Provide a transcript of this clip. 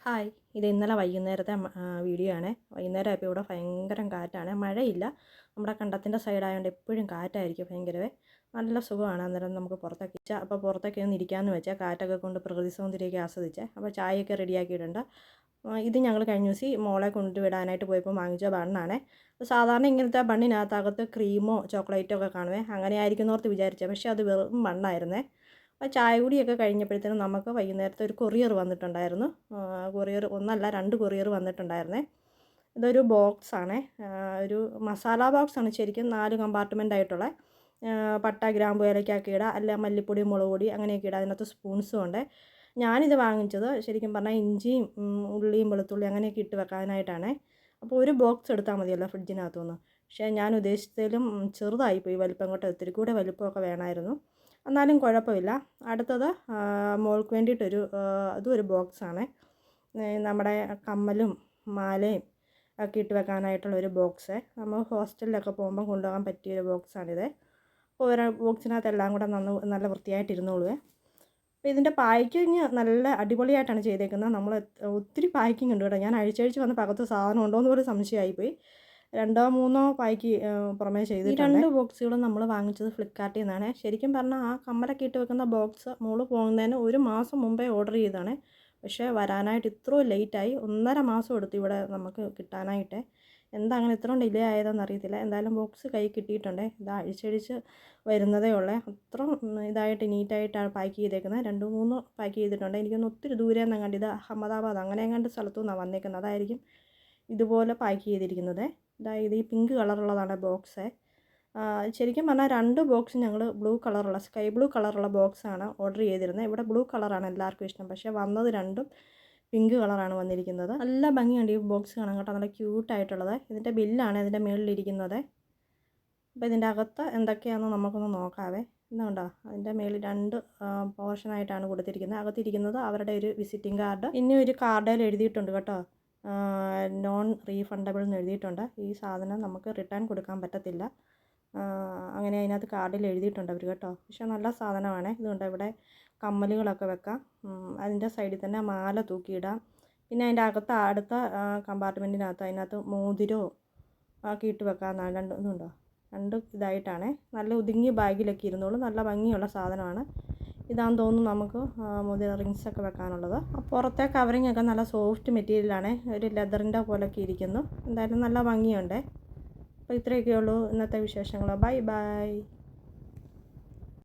Hi, ഇത് ഇന്നലെ വൈകുന്നേരത്തെ വീഡിയോ ആണ്. വൈകുന്നേരം ആയപ്പോൾ ഇവിടെ ഭയങ്കര കാറ്റാണ്, മഴയില്ല. നമ്മുടെ കണ്ടത്തിൻ്റെ സൈഡായതുകൊണ്ട് എപ്പോഴും കാറ്റായിരിക്കും ഭയങ്കരവേ. നല്ല സുഖമാണ്. അന്നേരം നമുക്ക് പുറത്തൊക്കെ അപ്പോൾ പുറത്തൊക്കെ ഒന്ന് ഇരിക്കാമെന്ന് വെച്ചാൽ കാറ്റൊക്കെ കൊണ്ട് പ്രകൃതി സൗന്ദര്യമൊക്കെ ആസ്വദിച്ചേ. അപ്പോൾ ചായയൊക്കെ റെഡിയാക്കിയിട്ടുണ്ട്. ഇത് ഞങ്ങൾ കഴിഞ്ഞ ദിവസം മോളെ കൊണ്ടുവിടാനായിട്ട് പോയപ്പോൾ വാങ്ങിച്ച ബണ്ണാണ്. സാധാരണ ഇങ്ങനത്തെ ബണ്ണിനകത്തകത്ത് ക്രീമോ ചോക്ലേറ്റോ ഒക്കെ കാണുവേ. അങ്ങനെ ആയിരിക്കുന്നോർത്ത് വിചാരിച്ചത്, പക്ഷേ അത് വെറും ബണ്ണായിരുന്നേ. അപ്പോൾ ചായ കുടിയൊക്കെ കഴിഞ്ഞപ്പോഴത്തേനും നമുക്ക് വൈകുന്നേരത്തെ ഒരു കൊറിയർ വന്നിട്ടുണ്ടായിരുന്നു. കൊറിയർ ഒന്നല്ല 2 കൊറിയർ വന്നിട്ടുണ്ടായിരുന്നേ. ഇതൊരു ബോക്സാണ്, ഒരു മസാല ബോക്സാണ്. ശരിക്കും 4 കമ്പാർട്ട്മെൻ്റ് ആയിട്ടുള്ള പട്ട, ഗ്രാമ്പു, ഏലക്കൊക്കെ ഇടാം, അല്ല മല്ലിപ്പൊടി, മുളക് പൊടി അങ്ങനെയൊക്കെ ഇടാം. അതിനകത്ത് സ്പൂൺസും ഉണ്ട്. ഞാനിത് വാങ്ങിച്ചത് ശരിക്കും പറഞ്ഞാൽ ഇഞ്ചിയും ഉള്ളിയും വെളുത്തുള്ളി അങ്ങനെയൊക്കെ ഇട്ട് വെക്കാനായിട്ടാണ്. അപ്പോൾ ഒരു ബോക്സ് എടുത്താൽ മതിയല്ലോ ഫ്രിഡ്ജിനകത്തുനിന്ന്. പക്ഷേ ഞാൻ ഉദ്ദേശിച്ചതിലും ചെറുതായിപ്പോയി വലിപ്പം. കൊണ്ട് ഒത്തിരി കൂടെ വലിപ്പമൊക്കെ വേണമായിരുന്നു. എന്നാലും കുഴപ്പമില്ല. അടുത്തത് മോൾക്ക് വേണ്ടിയിട്ടൊരു അതും ഒരു ബോക്സാണ്. നമ്മുടെ കമ്മലും മാലയും ഒക്കെ ഇട്ട് വെക്കാനായിട്ടുള്ളൊരു ബോക്സ്. നമ്മൾ ഹോസ്റ്റലിലൊക്കെ പോകുമ്പം കൊണ്ടുപോകാൻ പറ്റിയൊരു ബോക്സാണിത്. അപ്പോൾ ഒരു ബോക്സിനകത്ത് എല്ലാം കൂടെ നല്ല വൃത്തിയായിട്ടിരുന്നോളുവേ. അപ്പോൾ ഇതിൻ്റെ പാക്കിങ് നല്ല അടിപൊളിയായിട്ടാണ് ചെയ്തേക്കുന്നത്. നമ്മൾ ഒത്തിരി പാക്കിങ് ഉണ്ട് കേട്ടോ. ഞാൻ അഴിച്ചഴിച്ച് വന്നപ്പോൾ അകത്ത് സാധനം ഉണ്ടോ എന്ന് പോലും സംശയമായിപ്പോയി. 2-3 പായ്ക്ക് പുറമേ ചെയ്തിട്ടുണ്ട്. ഈ 2 ബോക്സുകളും നമ്മൾ വാങ്ങിച്ചത് ഫ്ലിപ്കാർട്ടിൽ നിന്നാണ്. ശരിക്കും പറഞ്ഞാൽ ആ കമ്മലൊക്കെ ഇട്ട് വെക്കുന്ന ബോക്സ് മോള് പോകുന്നതിന് 1 മാസം മുമ്പേ ഓർഡർ ചെയ്തതാണ്. പക്ഷേ വരാനായിട്ട് ഇത്രയും ലേറ്റായി. 1.5 മാസം എടുത്തു ഇവിടെ നമുക്ക് കിട്ടാനായിട്ട്. എന്താ അങ്ങനെ ഇത്രയും ഡിലേ ആയതെന്ന് അറിയത്തില്ല. എന്തായാലും ബോക്സ് കൈ കിട്ടിയിട്ടുണ്ട്. ഇത് അഴിച്ചഴിച്ച് വരുന്നതേ ഉള്ളേ. അത്രയും ഇതായിട്ട് നീറ്റായിട്ടാണ് പാക്ക് ചെയ്തേക്കുന്നത്. 2-3 പാക്ക് ചെയ്തിട്ടുണ്ട്. എനിക്കൊന്ന് ഒത്തിരി ദൂരെ നിന്നും കണ്ട് ഇത് അഹമ്മദാബാദ് അങ്ങനെ എങ്ങാണ്ട് സ്ഥലത്തു നിന്നാണ് വന്നേക്കുന്നത്. അതായിരിക്കും ഇതുപോലെ പാക്ക് ചെയ്തിരിക്കുന്നത്. ഇത് ഈ പിങ്ക് കളറുള്ളതാണ് ബോക്സ്. ശരിക്കും പറഞ്ഞാൽ 2 ബോക്സ് ഞങ്ങൾ ബ്ലൂ കളറുള്ള സ്കൈ ബ്ലൂ കളറുള്ള ബോക്സാണ് ഓർഡർ ചെയ്തിരുന്നത്. ഇവിടെ ബ്ലൂ കളറാണ് എല്ലാവർക്കും ഇഷ്ടം. പക്ഷേ വന്നത് 2ഉം പിങ്ക് കളറാണ് വന്നിരിക്കുന്നത്. നല്ല ഭംഗിയുണ്ട് ഈ ബോക്സ് കാണാൻ കേട്ടോ. നല്ല ക്യൂട്ടായിട്ടുള്ളത്. ഇതിൻ്റെ ബില്ലാണ് ഇതിൻ്റെ മുകളിലിരിക്കുന്നത്. അപ്പോൾ ഇതിൻ്റെ അകത്ത് എന്തൊക്കെയാണെന്ന് നമുക്കൊന്ന് നോക്കാവേ. ഇതുണ്ടോ, അതിൻ്റെ മേളിൽ 2 പോർഷനായിട്ടാണ് കൊടുത്തിരിക്കുന്നത്. അകത്തിരിക്കുന്നത് അവരുടെ ഒരു വിസിറ്റിംഗ് കാർഡ്. ഇനി ഒരു കാർഡിൽ എഴുതിയിട്ടുണ്ട് കേട്ടോ, നോൺ റീഫണ്ടബിൾ എന്ന് എഴുതിയിട്ടുണ്ട്. ഈ സാധനം നമുക്ക് റിട്ടേൺ കൊടുക്കാൻ പറ്റത്തില്ല. അങ്ങനെ അതിനകത്ത് കാർഡിൽ എഴുതിയിട്ടുണ്ട് അവർ കേട്ടോ. പക്ഷേ നല്ല സാധനമാണ്. ഇതുകൊണ്ട് ഇവിടെ കമ്മലുകളൊക്കെ വെക്കാം. അതിൻ്റെ സൈഡിൽ തന്നെ മാല തൂക്കിയിടാം. പിന്നെ അതിൻ്റെ അകത്ത് അടുത്ത കമ്പാർട്ട്മെൻറ്റിനകത്ത് അതിനകത്ത് മോതിരവും ഒക്കെ ഇട്ട് വെക്കാമെന്നാണ്. 2 ഇതുണ്ടോ, 2 ഇതായിട്ടാണ്. നല്ല ഒതുങ്ങിയ ബാഗിലൊക്കെ ഇരുന്നോളൂ. നല്ല ഭംഗിയുള്ള സാധനമാണ്. ഇതാണെന്ന് തോന്നുന്നു നമുക്ക് മോതിര റിങ്സൊക്കെ വെക്കാനുള്ളത്. പുറത്തെ കവറിങ് ഒക്കെ നല്ല സോഫ്റ്റ് മെറ്റീരിയലാണ്. ഒരു ലെതറിൻ്റെ പോലൊക്കെ ഇരിക്കുന്നു. എന്തായാലും നല്ല ഭംഗിയുണ്ട്. അപ്പോൾ ഇത്രയൊക്കെ ഉള്ളൂ ഇന്നത്തെ വിശേഷങ്ങൾ. Bye bye.